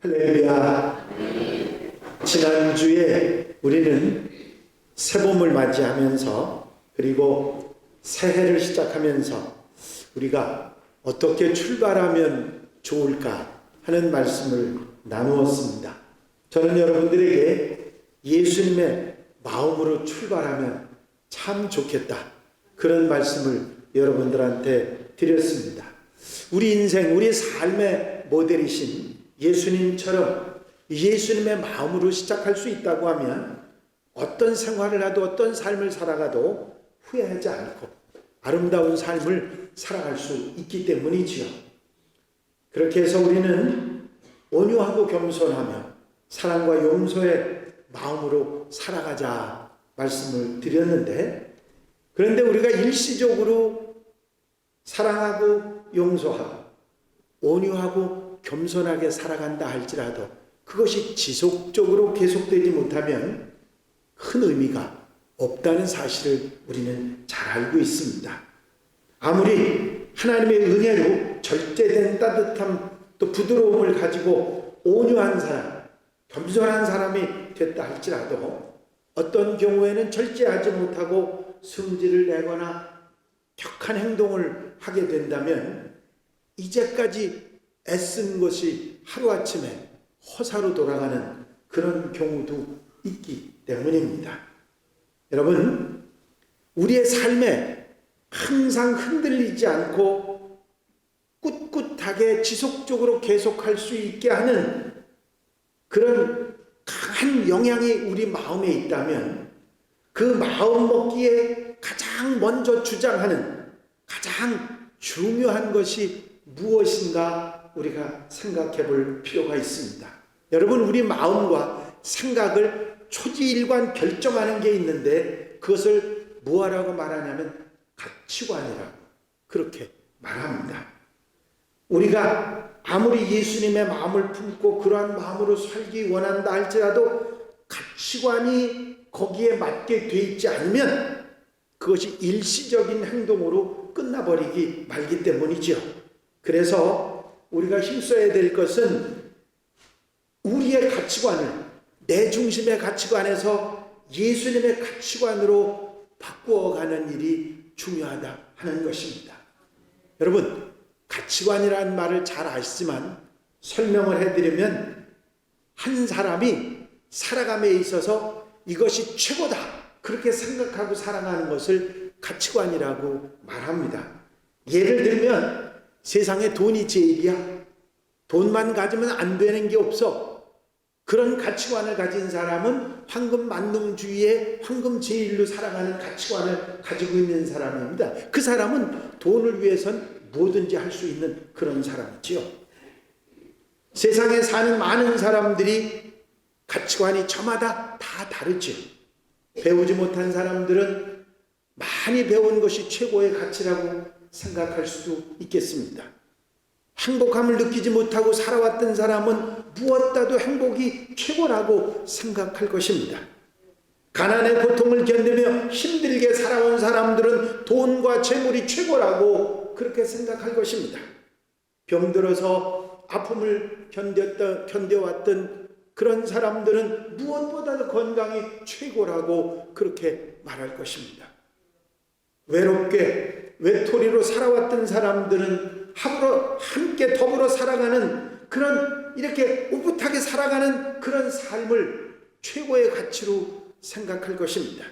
할렐루야. 지난주에 우리는 새봄을 맞이하면서 그리고 새해를 시작하면서 우리가 어떻게 출발하면 좋을까 하는 말씀을 나누었습니다. 저는 여러분들에게 예수님의 마음으로 출발하면 참 좋겠다, 그런 말씀을 여러분들한테 드렸습니다. 우리 인생, 우리 삶의 모델이신 예수님처럼 예수님의 마음으로 시작할 수 있다고 하면 어떤 생활을 하도 어떤 삶을 살아가도 후회하지 않고 아름다운 삶을 살아갈 수 있기 때문이지요. 그렇게 해서 우리는 온유하고 겸손하며 사랑과 용서의 마음으로 살아가자 말씀을 드렸는데, 그런데 우리가 일시적으로 사랑하고 용서하고 온유하고 겸손하게 살아간다 할지라도 그것이 지속적으로 계속되지 못하면 큰 의미가 없다는 사실을 우리는 잘 알고 있습니다. 아무리 하나님의 은혜로 절제된 따뜻함 또 부드러움을 가지고 온유한 사람, 겸손한 사람이 됐다 할지라도 어떤 경우에는 절제하지 못하고 승질을 내거나 격한 행동을 하게 된다면 이제까지 애쓴 것이 하루아침에 허사로 돌아가는 그런 경우도 있기 때문입니다. 여러분, 우리의 삶에 항상 흔들리지 않고 꿋꿋하게 지속적으로 계속할 수 있게 하는 그런 강한 영향이 우리 마음에 있다면 그 마음 먹기에 가장 먼저 주장하는 가장 중요한 것이 무엇인가 우리가 생각해 볼 필요가 있습니다. 여러분, 우리 마음과 생각을 초지일관 결정하는 게 있는데 그것을 무엇이라고 말하냐면 가치관이라고 그렇게 말합니다. 우리가 아무리 예수님의 마음을 품고 그러한 마음으로 살기 원한다 할지라도 가치관이 거기에 맞게 돼 있지 않으면 그것이 일시적인 행동으로 끝나버리기 말기 때문이죠. 그래서 우리가 힘써야 될 것은 우리의 가치관을 내 중심의 가치관에서 예수님의 가치관으로 바꾸어가는 일이 중요하다 하는 것입니다. 여러분, 가치관이라는 말을 잘 아시지만 설명을 해드리면 한 사람이 살아감에 있어서 이것이 최고다 그렇게 생각하고 살아가는 것을 가치관이라고 말합니다. 예를 들면 세상에 돈이 제일이야, 돈만 가지면 안 되는 게 없어, 그런 가치관을 가진 사람은 황금 만능주의의 황금 제일로 살아가는 가치관을 가지고 있는 사람입니다. 그 사람은 돈을 위해선 뭐든지 할 수 있는 그런 사람이지요. 세상에 사는 많은 사람들이 가치관이 저마다 다 다르죠. 배우지 못한 사람들은 많이 배운 것이 최고의 가치라고 생각할 수도 있겠습니다. 행복함을 느끼지 못하고 살아왔던 사람은 무엇보다도 행복이 최고라고 생각할 것입니다. 가난의 고통을 견디며 힘들게 살아온 사람들은 돈과 재물이 최고라고 그렇게 생각할 것입니다. 병들어서 아픔을 견뎌왔던 그런 사람들은 무엇보다도 건강이 최고라고 그렇게 말할 것입니다. 외롭게 외톨이로 살아왔던 사람들은 함께 더불어 살아가는 그런 이렇게 오붓하게 살아가는 그런 삶을 최고의 가치로 생각할 것입니다.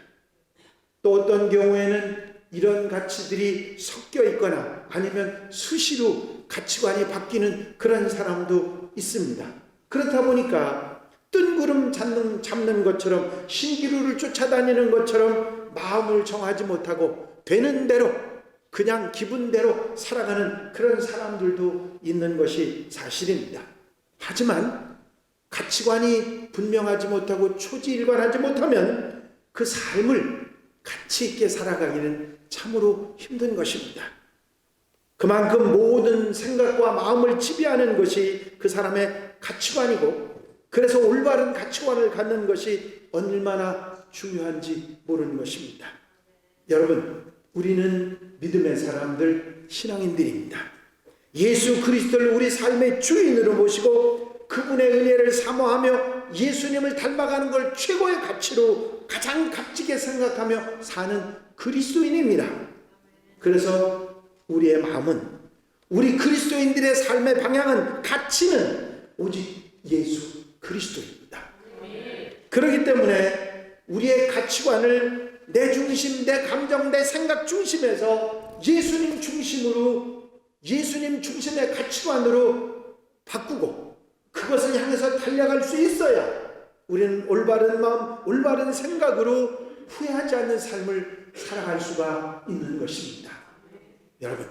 또 어떤 경우에는 이런 가치들이 섞여 있거나 아니면 수시로 가치관이 바뀌는 그런 사람도 있습니다. 그렇다 보니까 뜬구름 잡는 것처럼 신기루를 쫓아다니는 것처럼 마음을 정하지 못하고 되는 대로 그냥 기분대로 살아가는 그런 사람들도 있는 것이 사실입니다. 하지만 가치관이 분명하지 못하고 초지일관하지 못하면 그 삶을 가치 있게 살아가기는 참으로 힘든 것입니다. 그만큼 모든 생각과 마음을 지배하는 것이 그 사람의 가치관이고, 그래서 올바른 가치관을 갖는 것이 얼마나 중요한지 모르는 것입니다. 여러분, 우리는 믿음의 사람들, 신앙인들입니다. 예수 그리스도를 우리 삶의 주인으로 모시고 그분의 은혜를 사모하며 예수님을 닮아가는 걸 최고의 가치로 가장 값지게 생각하며 사는 그리스도인입니다. 그래서 우리의 마음은, 우리 그리스도인들의 삶의 방향은, 가치는 오직 예수 그리스도입니다. 그렇기 때문에 우리의 가치관을 내 중심, 내 감정, 내 생각 중심에서 예수님 중심으로, 예수님 중심의 가치관으로 바꾸고 그것을 향해서 달려갈 수 있어야 우리는 올바른 마음, 올바른 생각으로 후회하지 않는 삶을 살아갈 수가 있는 것입니다. 여러분,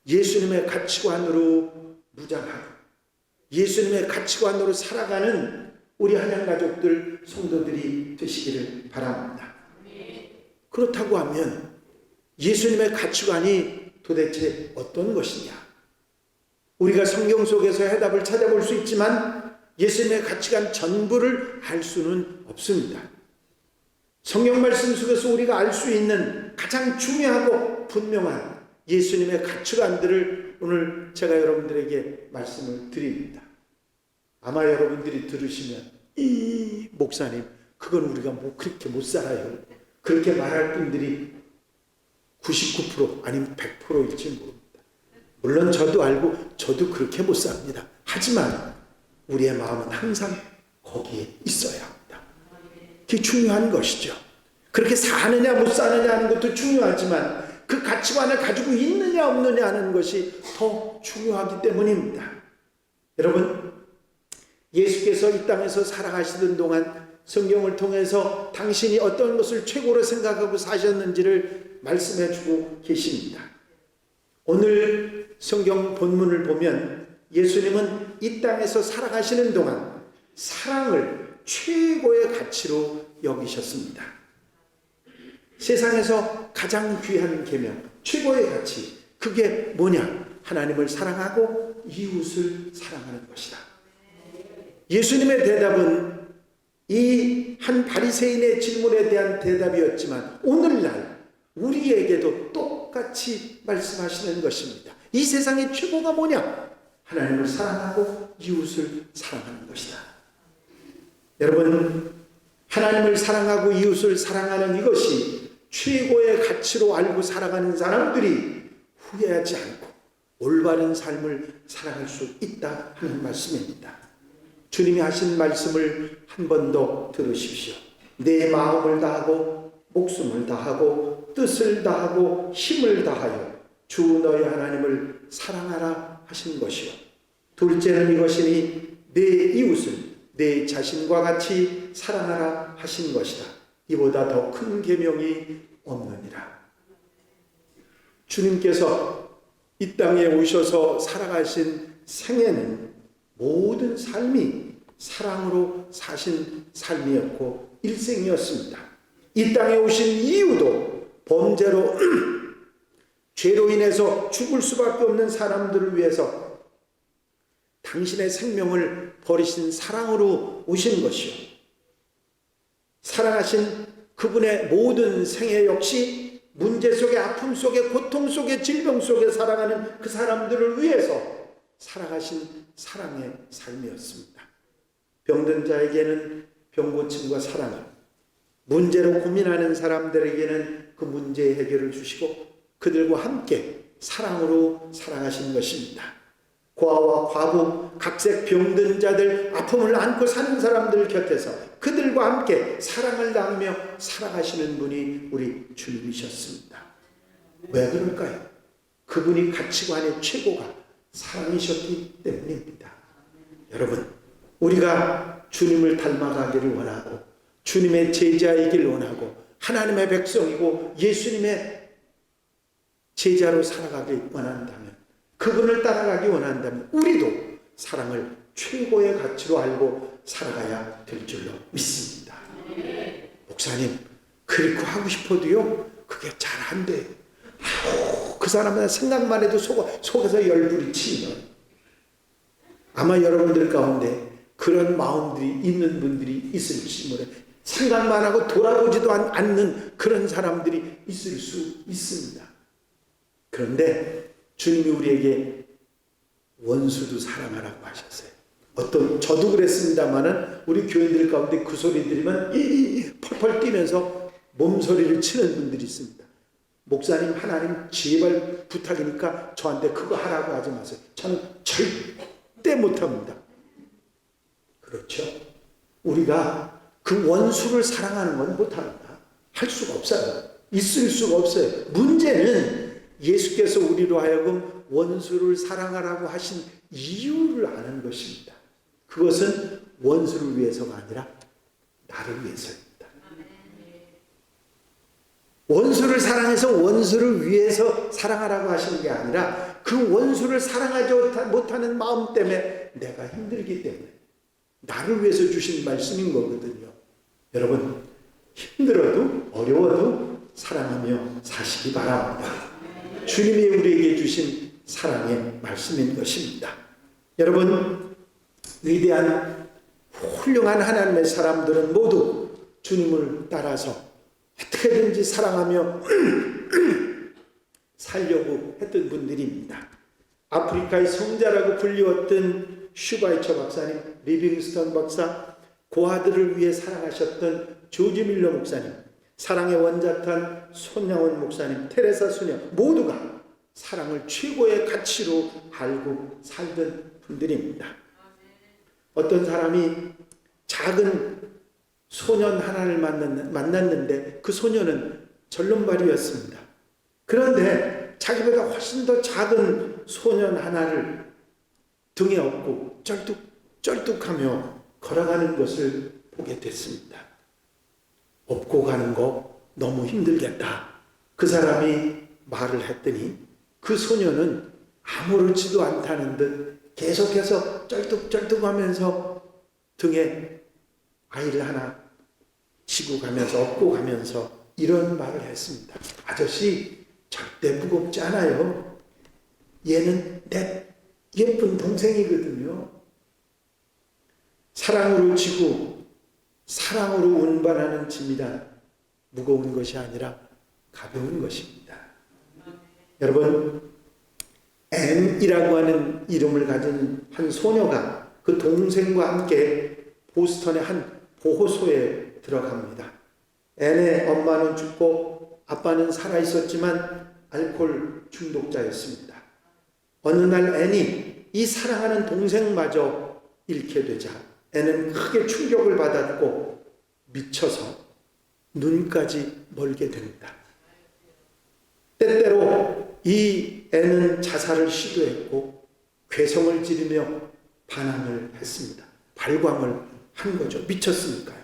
예수님의 가치관으로 무장하고 예수님의 가치관으로 살아가는 우리 한양가족들, 성도들이 되시기를 바랍니다. 그렇다고 하면 예수님의 가치관이 도대체 어떤 것이냐? 우리가 성경 속에서 해답을 찾아볼 수 있지만 예수님의 가치관 전부를 알 수는 없습니다. 성경 말씀 속에서 우리가 알 수 있는 가장 중요하고 분명한 예수님의 가치관들을 오늘 제가 여러분들에게 말씀을 드립니다. 아마 여러분들이 들으시면 이 목사님 그건 우리가 뭐 그렇게 못 살아요, 그렇게 말할 분들이 99% 아니면 100%일지 모릅니다. 물론 저도 알고 저도 그렇게 못 삽니다. 하지만 우리의 마음은 항상 거기에 있어야 합니다. 그게 중요한 것이죠. 그렇게 사느냐 못 사느냐 하는 것도 중요하지만 그 가치관을 가지고 있느냐 없느냐 하는 것이 더 중요하기 때문입니다. 여러분, 예수께서 이 땅에서 살아가시던 동안 성경을 통해서 당신이 어떤 것을 최고로 생각하고 사셨는지를 말씀해 주고 계십니다. 오늘 성경 본문을 보면 예수님은 이 땅에서 살아가시는 동안 사랑을 최고의 가치로 여기셨습니다. 세상에서 가장 귀한 계명, 최고의 가치, 그게 뭐냐? 하나님을 사랑하고 이웃을 사랑하는 것이다. 예수님의 대답은 이 한 바리새인의 질문에 대한 대답이었지만 오늘날 우리에게도 똑같이 말씀하시는 것입니다. 이 세상의 최고가 뭐냐? 하나님을 사랑하고 이웃을 사랑하는 것이다. 여러분, 하나님을 사랑하고 이웃을 사랑하는 이것이 최고의 가치로 알고 살아가는 사람들이 후회하지 않고 올바른 삶을 살아갈 수 있다 하는 말씀입니다. 주님이 하신 말씀을 한 번 더 들으십시오. 내 마음을 다하고 목숨을 다하고 뜻을 다하고 힘을 다하여 주 너희 하나님을 사랑하라 하신 것이요. 둘째는 이것이니 내 이웃을 내 자신과 같이 사랑하라 하신 것이다. 이보다 더 큰 계명이 없느니라. 주님께서 이 땅에 오셔서 살아가신 생애는 모든 삶이 사랑으로 사신 삶이었고 일생이었습니다. 이 땅에 오신 이유도 범죄로 죄로 인해서 죽을 수밖에 없는 사람들을 위해서 당신의 생명을 버리신 사랑으로 오신 것이요. 사랑하신 그분의 모든 생애 역시 문제 속에, 아픔 속에, 고통 속에, 질병 속에 살아가는 그 사람들을 위해서 살아가신 사랑의 삶이었습니다. 병든 자에게는 병고침과 사랑을, 문제로 고민하는 사람들에게는 그 문제의 해결을 주시고 그들과 함께 사랑으로 살아가신 것입니다. 고아와 과부, 각색 병든 자들, 아픔을 안고 사는 사람들 곁에서 그들과 함께 사랑을 나누며 살아가시는 분이 우리 주님이셨습니다. 왜 그럴까요? 그분이 가치관의 최고가 사랑이셨기 때문입니다. 여러분, 우리가 주님을 닮아가기를 원하고 주님의 제자이길 원하고 하나님의 백성이고 예수님의 제자로 살아가길 원한다면, 그분을 따라가기 원한다면 우리도 사랑을 최고의 가치로 알고 살아가야 될 줄로 믿습니다. 목사님, 그렇게 하고 싶어도요 그게 잘 안 돼요. 그 사람의 생각만 해도 속에서 열불이 치면 아마 여러분들 가운데 그런 마음들이 있는 분들이 있을지 모르, 생각만 하고 돌아보지도 않는 그런 사람들이 있을 수 있습니다. 그런데 주님이 우리에게 원수도 사랑하라고 하셨어요. 저도 그랬습니다만은 우리 교인들 가운데 그 소리 들으면 펄펄 뛰면서 몸소리를 치는 분들이 있습니다. 목사님, 하나님 제발 부탁이니까 저한테 그거 하라고 하지 마세요. 저는 절대 못합니다. 그렇죠? 우리가 그 원수를 사랑하는 건 못합니다. 할 수가 없어요. 있을 수가 없어요. 문제는 예수께서 우리로 하여금 원수를 사랑하라고 하신 이유를 아는 것입니다. 그것은 원수를 위해서가 아니라 나를 위해서입니다. 원수를 사랑해서 원수를 위해서 사랑하라고 하시는 게 아니라 그 원수를 사랑하지 못하는 마음 때문에 내가 힘들기 때문에 나를 위해서 주신 말씀인 거거든요. 여러분, 힘들어도 어려워도 사랑하며 사시기 바랍니다. 주님이 우리에게 주신 사랑의 말씀인 것입니다. 여러분, 위대한 훌륭한 하나님의 사람들은 모두 주님을 따라서 어떻게든지 사랑하며 살려고 했던 분들입니다. 아프리카의 성자라고 불리웠던 슈바이처 박사님, 리빙스턴 박사, 고아들을 위해 사랑하셨던 조지 밀러 목사님, 사랑의 원자탄 손양원 목사님, 테레사 수녀 모두가 사랑을 최고의 가치로 알고 살던 분들입니다. 어떤 사람이 작은 소년 하나를 만났는데 그 소년은 절름발이였습니다. 그런데 자기보다 훨씬 더 작은 소년 하나를 등에 업고 쩔뚝쩔뚝하며 걸어가는 것을 보게 됐습니다. 업고 가는 거 너무 힘들겠다. 그 사람이 말을 했더니 그 소년은 아무렇지도 않다는 듯 계속해서 쩔뚝쩔뚝하면서 등에 아이를 하나 지고 가면서 업고 가면서 이런 말을 했습니다. 아저씨, 절대 무겁지 않아요. 얘는 내 예쁜 동생이거든요. 사랑으로 지고 사랑으로 운반하는 짐이란 무거운 것이 아니라 가벼운 것입니다. 여러분, 앤이라고 하는 이름을 가진 한 소녀가 그 동생과 함께 보스턴의 한 보호소에 들어갑니다. 앤의 엄마는 죽고 아빠는 살아있었지만 알코올 중독자였습니다. 어느 날 앤이 이 사랑하는 동생마저 잃게 되자 앤은 크게 충격을 받았고 미쳐서 눈까지 멀게 됩니다. 때때로 이 앤은 자살을 시도했고 괴성을 지르며 반항을 했습니다. 발광을 한 거죠. 미쳤으니까요.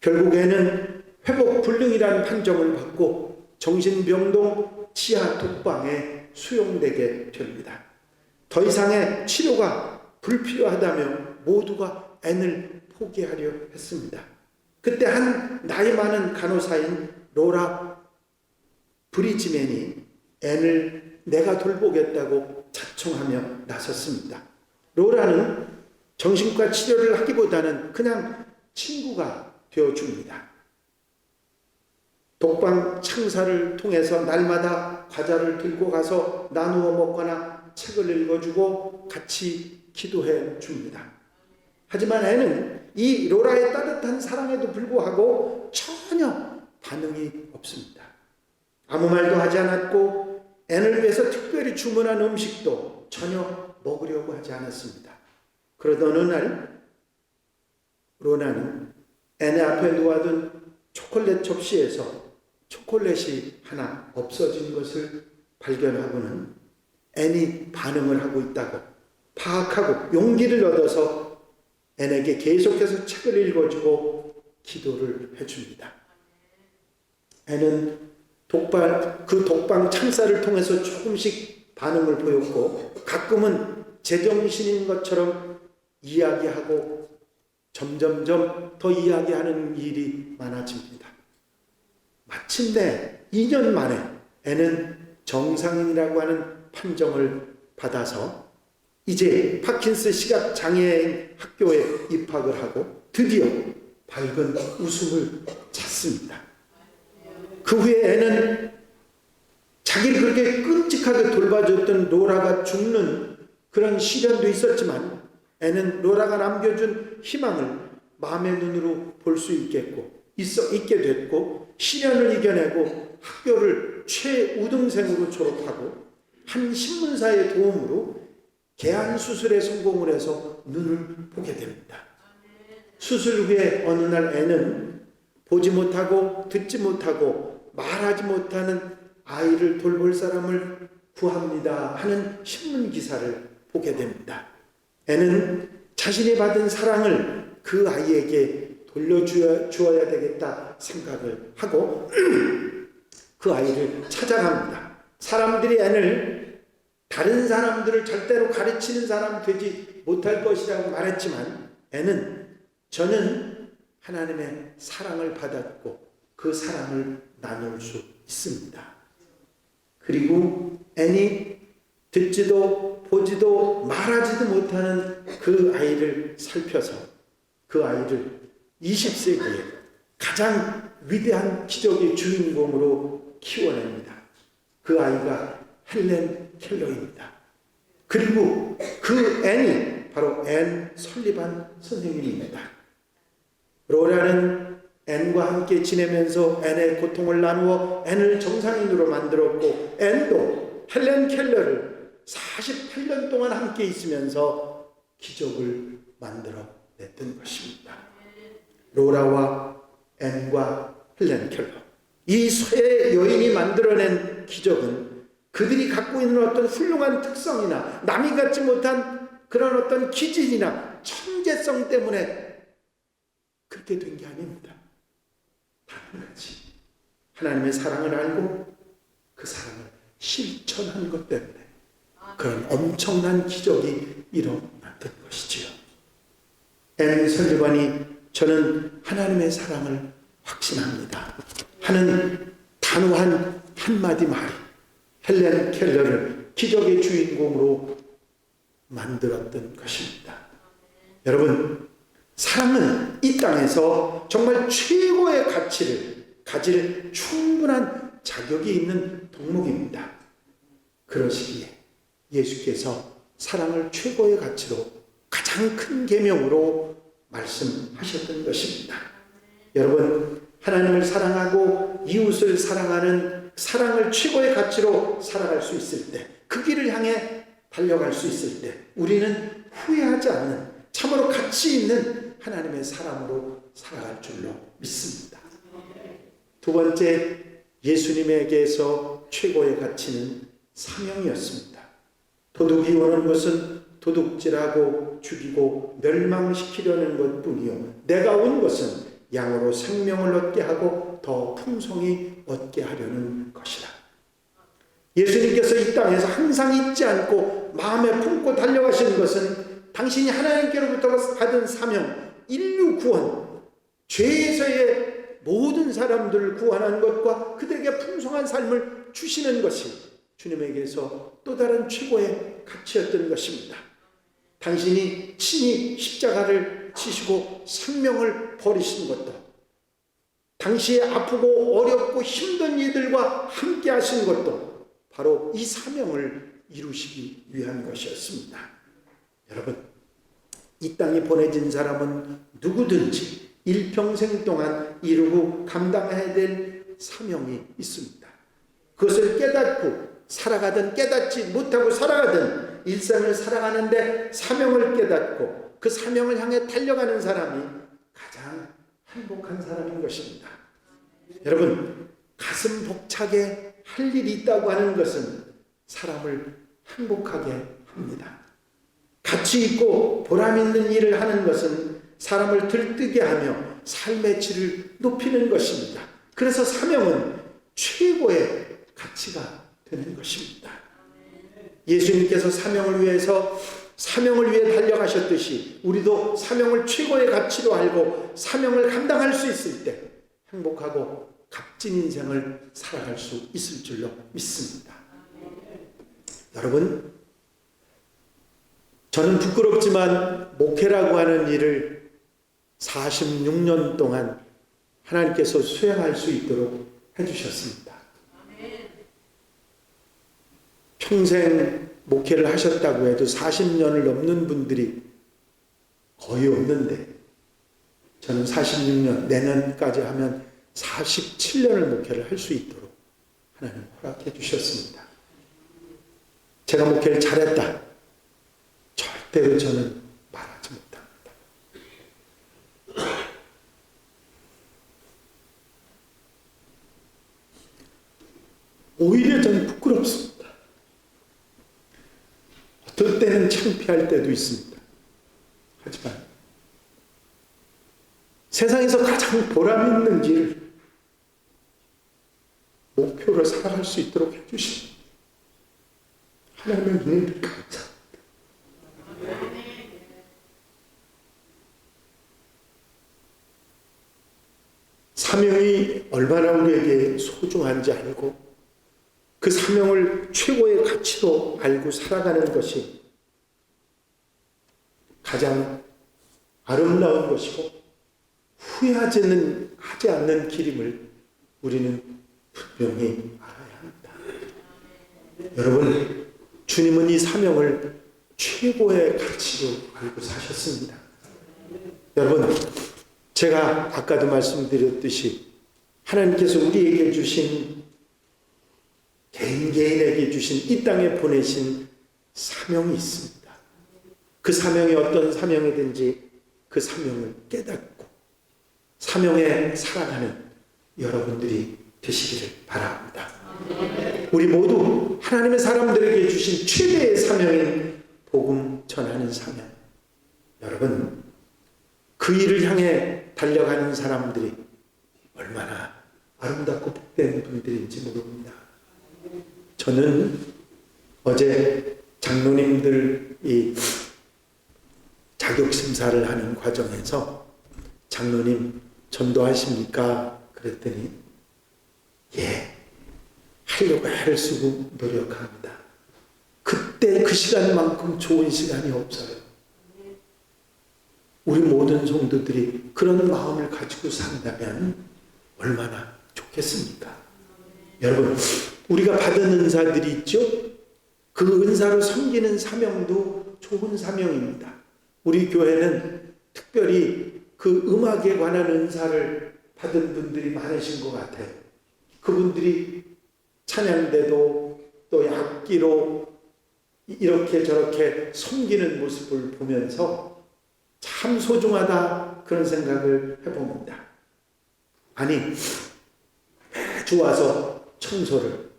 결국에는 회복불능이라는 판정을 받고 정신병동 치아 독방에 수용되게 됩니다. 더 이상의 치료가 불필요하다며 모두가 앤을 포기하려 했습니다. 그때 한 나이 많은 간호사인 로라 브리지맨이 앤을 내가 돌보겠다고 자청하며 나섰습니다. 로라는 정신과 치료를 하기보다는 그냥 친구가 되어줍니다. 독방 창사를 통해서 날마다 과자를 들고 가서 나누어 먹거나 책을 읽어주고 같이 기도해 줍니다. 하지만 애는 이 로라의 따뜻한 사랑에도 불구하고 전혀 반응이 없습니다. 아무 말도 하지 않았고 애를 위해서 특별히 주문한 음식도 전혀 먹으려고 하지 않았습니다. 그러던 어느 날 로라는 앤의 앞에 놓아둔 초콜릿 접시에서 초콜릿이 하나 없어진 것을 발견하고는 앤이 반응을 하고 있다고 파악하고 용기를 얻어서 앤에게 계속해서 책을 읽어주고 기도를 해줍니다. 앤은 그 독방 창사를 통해서 조금씩 반응을 보였고 가끔은 제정신인 것처럼 이야기하고 점점점 더 이야기하는 일이 많아집니다. 마침내 2년 만에 앤은 정상인이라고 하는 판정을 받아서 이제 파킨스 시각장애인 학교에 입학을 하고 드디어 밝은 웃음을 찾습니다. 그 후에 앤은 자기를 그렇게 끔찍하게 돌봐줬던 로라가 죽는 그런 시련도 있었지만 애는 로라가 남겨준 희망을 마음의 눈으로 볼 수 있게 됐고, 시련을 이겨내고 학교를 최우등생으로 졸업하고 한 신문사의 도움으로 개안 수술에 성공을 해서 눈을 보게 됩니다. 수술 후에 어느 날 애는 보지 못하고 듣지 못하고 말하지 못하는 아이를 돌볼 사람을 구합니다 하는 신문 기사를 보게 됩니다. 애는 자신이 받은 사랑을 그 아이에게 돌려주어야 되겠다 생각을 하고 그 아이를 찾아갑니다. 사람들이 애를 다른 사람들을 절대로 가르치는 사람 되지 못할 것이라고 말했지만, 애는 저는 하나님의 사랑을 받았고 그 사랑을 나눌 수 있습니다. 그리고 애니 듣지도 보지도 말하지도 못하는 그 아이를 살펴서 그 아이를 20세기에 가장 위대한 기적의 주인공으로 키워냅니다. 그 아이가 헬렌 켈러입니다. 그리고 그 앤이 바로 앤 설리반 선생님입니다. 로라는 앤과 함께 지내면서 앤의 고통을 나누어 앤을 정상인으로 만들었고, 앤도 헬렌 켈러를 48년 동안 함께 있으면서 기적을 만들어 냈던 것입니다. 로라와 앤과 헬렌 켈러, 이 세 여인이 만들어낸 기적은 그들이 갖고 있는 어떤 훌륭한 특성이나 남이 갖지 못한 그런 어떤 기질이나 천재성 때문에 그렇게 된 게 아닙니다. 다른 가지 하나님의 사랑을 알고 그 사랑을 실천한 것 때문에 그런 엄청난 기적이 일어났던 것이지요. 앤 설리반이 저는 하나님의 사랑을 확신합니다 하는 단호한 한마디 말이 헬렌 켈러를 기적의 주인공으로 만들었던 것입니다. 여러분, 사랑은 이 땅에서 정말 최고의 가치를 가질 충분한 자격이 있는 덕목입니다. 그러시기에 예수께서 사랑을 최고의 가치로 가장 큰 계명으로 말씀하셨던 것입니다. 여러분, 하나님을 사랑하고 이웃을 사랑하는 사랑을 최고의 가치로 살아갈 수 있을 때, 그 길을 향해 달려갈 수 있을 때 우리는 후회하지 않는 참으로 가치 있는 하나님의 사람으로 살아갈 줄로 믿습니다. 두 번째, 예수님에게서 최고의 가치는 사명이었습니다. 도둑이 오는 것은 도둑질하고 죽이고 멸망시키려는 것뿐이요, 내가 온 것은 양으로 생명을 얻게 하고 더 풍성히 얻게 하려는 것이라. 예수님께서 이 땅에서 항상 잊지 않고 마음에 품고 달려가시는 것은 당신이 하나님께로부터 받은 사명, 인류 구원, 죄에서의 모든 사람들을 구원하는 것과 그들에게 풍성한 삶을 주시는 것이 주님에게서 또 다른 최고의 가치였던 것입니다. 당신이 친히 십자가를 지시고 생명을 버리신 것도, 당시에 아프고 어렵고 힘든 이들과 함께 하신 것도 바로 이 사명을 이루시기 위한 것이었습니다. 여러분, 이 땅에 보내진 사람은 누구든지 일평생 동안 이루고 감당해야 될 사명이 있습니다. 그것을 깨닫고 살아가든 깨닫지 못하고 살아가든 일생을 살아가는데 사명을 깨닫고 그 사명을 향해 달려가는 사람이 가장 행복한 사람인 것입니다. 여러분, 가슴 벅차게 할 일이 있다고 하는 것은 사람을 행복하게 합니다. 가치 있고 보람 있는 일을 하는 것은 사람을 들뜨게 하며 삶의 질을 높이는 것입니다. 그래서 사명은 최고의 가치가 되는 것입니다. 예수님께서 사명을 위해 달려가셨듯이 우리도 사명을 최고의 가치로 알고 사명을 감당할 수 있을 때 행복하고 값진 인생을 살아갈 수 있을 줄로 믿습니다. 여러분, 저는 부끄럽지만 목회라고 하는 일을 46년 동안 하나님께서 수행할 수 있도록 해주셨습니다. 평생 목회를 하셨다고 해도 40년을 넘는 분들이 거의 없는데 저는 46년, 내년까지 하면 47년을 목회를 할 수 있도록 하나님 허락해 주셨습니다. 제가 목회를 잘했다, 절대로 저는 말하지 못합니다. 오히려 저는 부끄럽습니다. 어떨 때는 창피할 때도 있습니다. 하지만 세상에서 가장 보람 있는 길, 목표로 살아갈 수 있도록 해주신 하나님의 은혜를 감사합니다. 사명이 얼마나 우리에게 소중한지 알고 그 사명을 최고의 가치로 알고 살아가는 것이 가장 아름다운 것이고 후회하지 않는 길임을 우리는 분명히 알아야 합니다. 여러분, 주님은 이 사명을 최고의 가치로 알고 사셨습니다. 여러분, 제가 아까도 말씀드렸듯이 하나님께서 우리에게 주신, 개인에게 주신, 이 땅에 보내신 사명이 있습니다. 그 사명이 어떤 사명이든지 그 사명을 깨닫고 사명에 살아가는 여러분들이 되시기를 바랍니다. 우리 모두 하나님의 사람들에게 주신 최대의 사명인 복음 전하는 사명, 여러분, 그 일을 향해 달려가는 사람들이 얼마나 아름답고 복된 분들인지 모릅니다. 저는 어제 장로님들이 자격심사를 하는 과정에서 장로님 전도하십니까? 그랬더니 예, 하려고 애를 쓰고 노력합니다. 그때 그 시간만큼 좋은 시간이 없어요. 우리 모든 성도들이 그런 마음을 가지고 산다면 얼마나 좋겠습니까? 여러분, 우리가 받은 은사들이 있죠? 그 은사로 섬기는 사명도 좋은 사명입니다. 우리 교회는 특별히 그 음악에 관한 은사를 받은 분들이 많으신 것 같아요. 그분들이 찬양대도 또 악기로 이렇게 저렇게 섬기는 모습을 보면서 참 소중하다, 그런 생각을 해봅니다. 아니, 매주 와서 청소를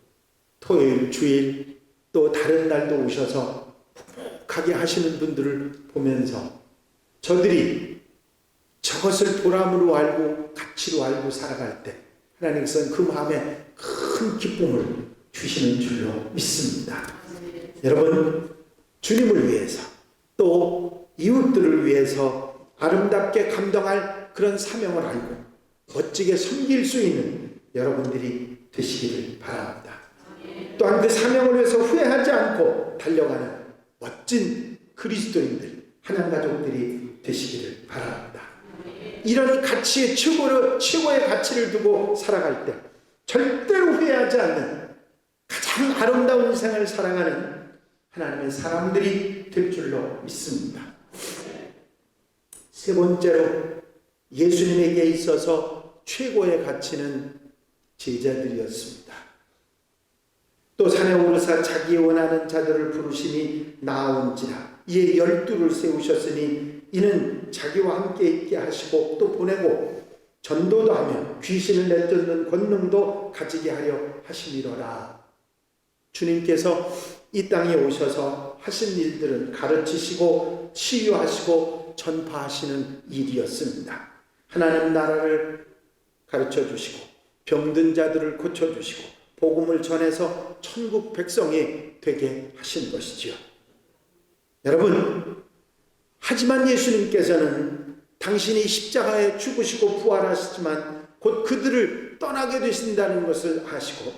토요일, 주일 또 다른 날도 오셔서 묵묵하게 하시는 분들을 보면서 저들이 저것을 보람으로 알고 가치로 알고 살아갈 때 하나님께서는 그 마음에 큰 기쁨을 주시는 줄로 믿습니다. 여러분, 주님을 위해서 또 이웃들을 위해서 아름답게 감당할 그런 사명을 알고 멋지게 섬길 수 있는 여러분들이 되시기를 바랍니다. 또한 그 사명을 위해서 후회하지 않고 달려가는 멋진 그리스도인들, 하나님 가족들이 되시기를 바랍니다. 이런 가치의 최고의 가치를 두고 살아갈 때 절대로 후회하지 않는 가장 아름다운 생을 살아가는 하나님의 사람들이 될 줄로 믿습니다. 세 번째로, 예수님에게 있어서 최고의 가치는 제자들이었습니다. 또 산에 오르사 자기 원하는 자들을 부르시니 나아온지라. 이에 12를 세우셨으니 이는 자기와 함께 있게 하시고 또 보내고 전도도 하며 귀신을 내쫓는 권능도 가지게 하려 하심이로라. 주님께서 이 땅에 오셔서 하신 일들은 가르치시고 치유하시고 전파하시는 일이었습니다. 하나님 나라를 가르쳐 주시고 병든 자들을 고쳐 주시고 복음을 전해서 천국 백성이 되게 하신 것이지요. 여러분, 하지만 예수님께서는 당신이 십자가에 죽으시고 부활하시지만 곧 그들을 떠나게 되신다는 것을 아시고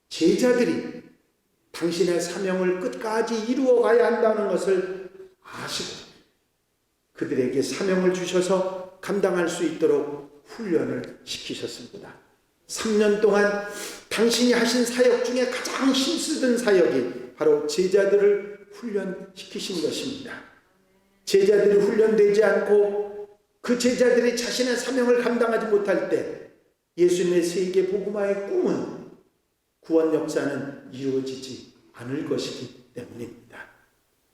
제자들이 당신의 사명을 끝까지 이루어 가야 한다는 것을 아시고 그들에게 사명을 주셔서 감당할 수 있도록 훈련을 시키셨습니다. 3년 동안 당신이 하신 사역 중에 가장 힘쓰던 사역이 바로 제자들을 훈련시키신 것입니다. 제자들이 훈련되지 않고 그 제자들이 자신의 사명을 감당하지 못할 때 예수님의 세계 복음화의 꿈은 구원 역사는 이루어지지 않을 것이기 때문입니다.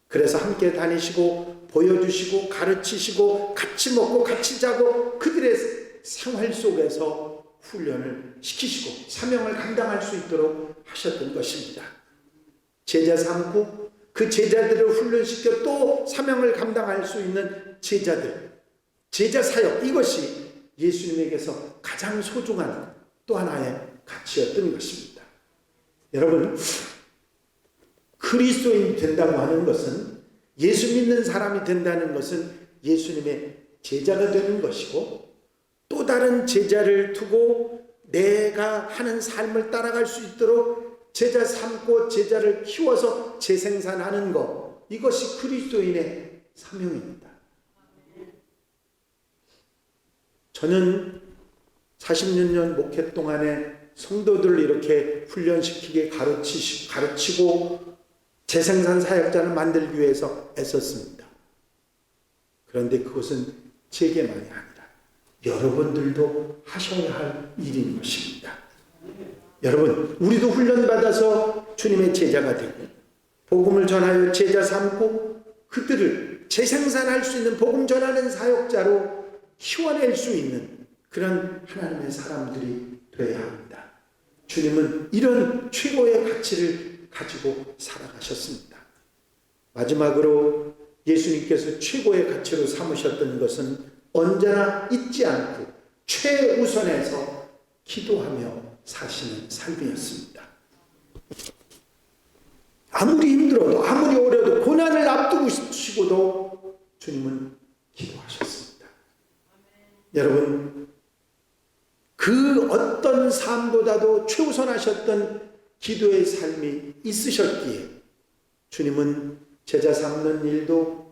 그래서 함께 다니시고 보여주시고 가르치시고 같이 먹고 같이 자고 그들의 생활 속에서 훈련을 시키시고 사명을 감당할 수 있도록 하셨던 것입니다. 제자 삼고 그 제자들을 훈련시켜 또 사명을 감당할 수 있는 제자들, 제자 사역, 이것이 예수님에게서 가장 소중한 또 하나의 가치였던 것입니다. 여러분, 그리스도인이 된다고 하는 것은, 예수 믿는 사람이 된다는 것은 예수님의 제자가 되는 것이고, 또 다른 제자를 두고 내가 하는 삶을 따라갈 수 있도록 제자 삼고 제자를 키워서 재생산하는 것, 이것이 그리스도인의 사명입니다. 저는 40여 년 목회 동안에 성도들을 이렇게 훈련시키게 가르치고 재생산 사역자를 만들기 위해서 애썼습니다. 그런데 그것은 제게만이 아니라 여러분들도 하셔야 할 일인 것입니다. 여러분, 우리도 훈련받아서 주님의 제자가 되고 복음을 전하여 제자 삼고 그들을 재생산할 수 있는 복음 전하는 사역자로 키워낼 수 있는 그런 하나님의 사람들이 되어야 합니다. 주님은 이런 최고의 가치를 가지고 살아가셨습니다. 마지막으로 예수님께서 최고의 가치로 삼으셨던 것은 언제나 잊지 않고 최우선에서 기도하며 사시는 삶이었습니다. 아무리 힘들어도 아무리 어려도 고난을 앞두고 싶으시고도 주님은 기도하셨습니다. 여러분, 그 어떤 삶보다도 최우선하셨던 기도의 삶이 있으셨기에 주님은 제자 삼는 일도,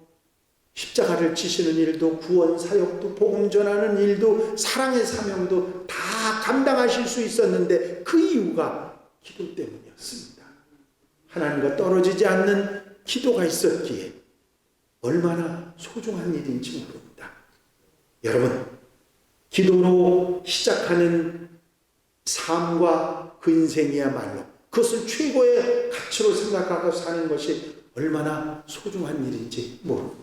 십자가를 지시는 일도, 구원 사역도, 복음 전하는 일도, 사랑의 사명도 다 감당하실 수 있었는데 그 이유가 기도 때문이었습니다. 하나님과 떨어지지 않는 기도가 있었기에 얼마나 소중한 일인지 모릅니다. 여러분, 기도로 시작하는 삶과 그 인생이야말로 그것을 최고의 가치로 생각하고 사는 것이 얼마나 소중한 일인지 모릅니다.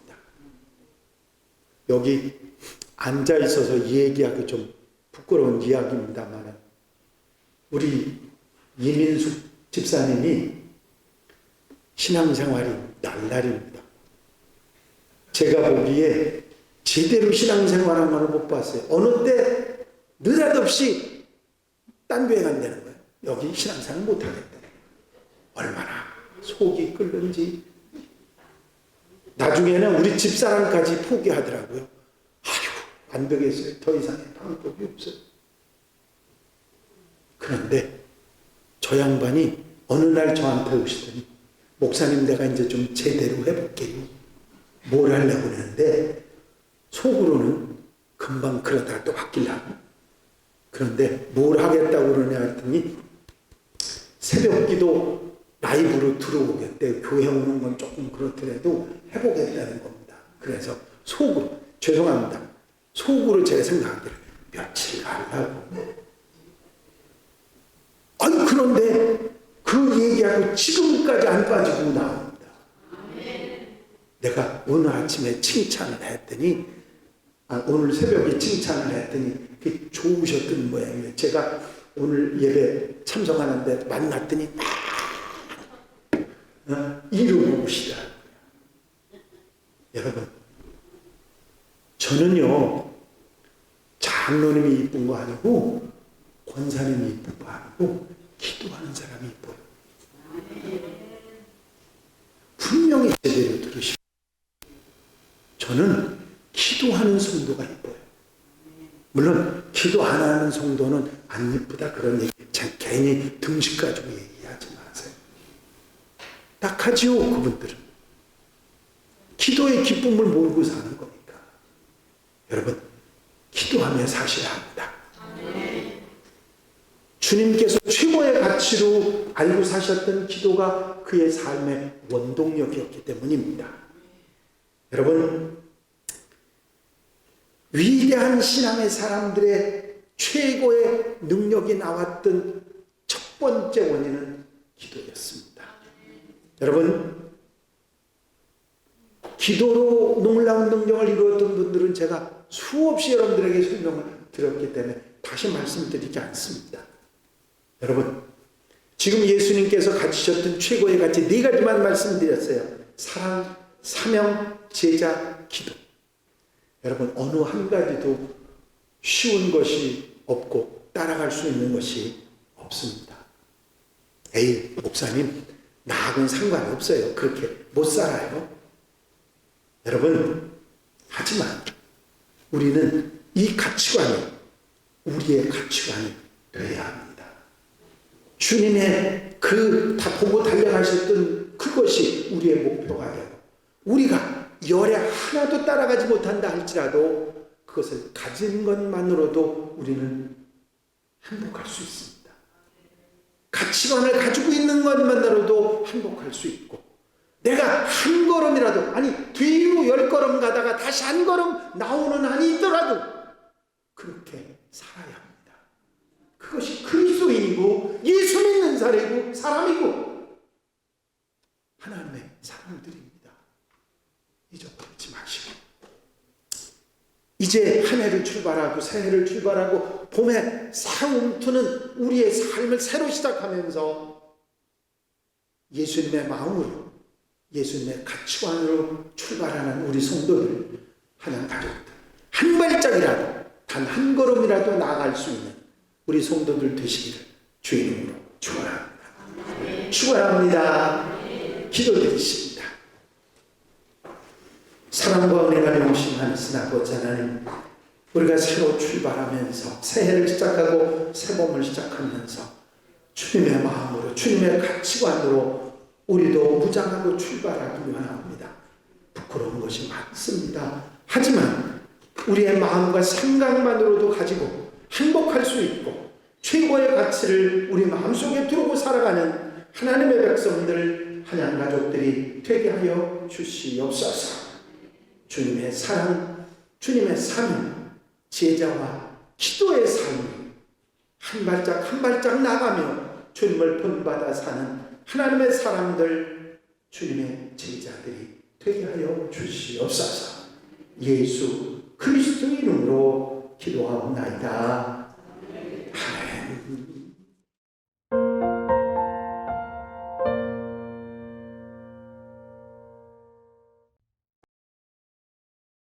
여기 앉아 있어서 얘기하기 좀 부끄러운 이야기입니다만, 우리 이민숙 집사님이 신앙생활이 날날입니다. 제가 보기에 제대로 신앙생활한 걸 못 봤어요. 어느 때 느닷없이 딴 교회 간다는 거예요. 여기 신앙생활 못하겠다. 얼마나 속이 끓는지. 나중에는 우리 집사람까지 포기하더라고요. 아휴, 안 되겠어요. 더 이상의 방법이 없어요. 그런데 저 양반이 어느 날 저한테 오시더니, 목사님, 내가 이제 좀 제대로 해볼게요. 뭘 하려고 그러는데 속으로는 금방 그러다가 또 바뀌려고. 그런데 뭘 하겠다고 그러냐 했더니 새벽기도 라이브로 들어오겠대. 교회 오는 건 조금 그렇더라도 해보겠다는 겁니다. 그래서 속으로, 죄송합니다, 속으로 제가 생각하기를 며칠 가려고. 아니, 그런데 그 얘기하고 지금까지 안 빠지고 나옵니다. 내가 오늘 아침에 칭찬을 했더니, 오늘 새벽에 칭찬을 했더니 그게 좋으셨던 모양이에요. 제가 오늘 예배 참석하는데 만났더니 이러고 오시더라고요. 여러분, 저는요, 장로님이 이쁜 거 아니고 권사님이 이쁜 거 아니고 기도하는 사람이 이뻐요. 분명히 제대로 들으시고, 저는 기도하는 성도가 이뻐요. 물론 기도 안 하는 성도는 안 이쁘다 그런 얘기 괜히 등식 가지고 얘기하지 마세요. 딱하지요. 그분들은 기도의 기쁨을 모르고 사는 거니까. 여러분, 기도하며 사셔야 합니다. 주님께서 최고의 가치로 알고 사셨던 기도가 그의 삶의 원동력이었기 때문입니다. 여러분, 위대한 신앙의 사람들의 최고의 능력이 나왔던 첫 번째 원인은 기도였습니다. 여러분, 기도로 놀라운 능력을 이루었던 분들은 제가 수없이 여러분들에게 설명을 드렸기 때문에 다시 말씀드리지 않습니다. 여러분, 지금 예수님께서 가지셨던 최고의 가치 4가지만 말씀드렸어요. 사랑, 사명, 제자, 기도. 여러분, 어느 한 가지도 쉬운 것이 없고 따라갈 수 있는 것이 없습니다. 에이, 목사님, 나하고는 상관없어요. 그렇게 못 살아요. 여러분, 하지만 우리는 이 가치관이 우리의 가치관이 되어야 합니다. 주님의 그 다 보고 달려가셨던 그것이 우리의 목표가 되고, 우리가 열에 하나도 따라가지 못한다 할지라도 그것을 가진 것만으로도 우리는 행복할 수 있습니다. 가치관을 가지고 있는 것만으로도 행복할 수 있고, 내가 한 걸음이라도, 아니 뒤로 10걸음 가다가 다시 한 걸음 나오는 한이 있더라도 그렇게 살아야 합니다. 그것이 그리스도인이고 예수 믿는 사람이고 하나님의 사람들입니다. 잊어버리지 마시고, 이제 한 해를 출발하고 새 해를 출발하고 봄에 새움트는 우리의 삶을 새로 시작하면서 예수님의 마음으로, 예수님의 가치관으로 출발하는 우리 성도들, 하나님 가족들, 한 발짝이라도, 단 한 걸음이라도 나아갈 수 있는 우리 성도들 되시기를 주의 이름으로 축원합니다. 축원합니다. 기도드리십니다. 사랑과 은혜가 넘치신 하나님 아버지 하나님, 우리가 새로 출발하면서 새해를 시작하고 새봄을 시작하면서 주님의 마음으로, 주님의 가치관으로 우리도 무장하고 출발하기 원합니다. 부끄러운 것이 많습니다. 하지만 우리의 마음과 생각만으로도 가지고 행복할 수 있고 최고의 가치를 우리 마음속에 두르고 살아가는 하나님의 백성들, 하나님 가족들이 되게 하여 주시옵소서. 주님의 사랑, 주님의 사명, 제자와 기도의 삶이 한 발짝 한 발짝 나가며 주님을 본받아 사는 하나님의 사람들, 주님의 제자들이 되게 하여 주시옵소서. 예수 그리스도 이름으로 기도하옵나이다.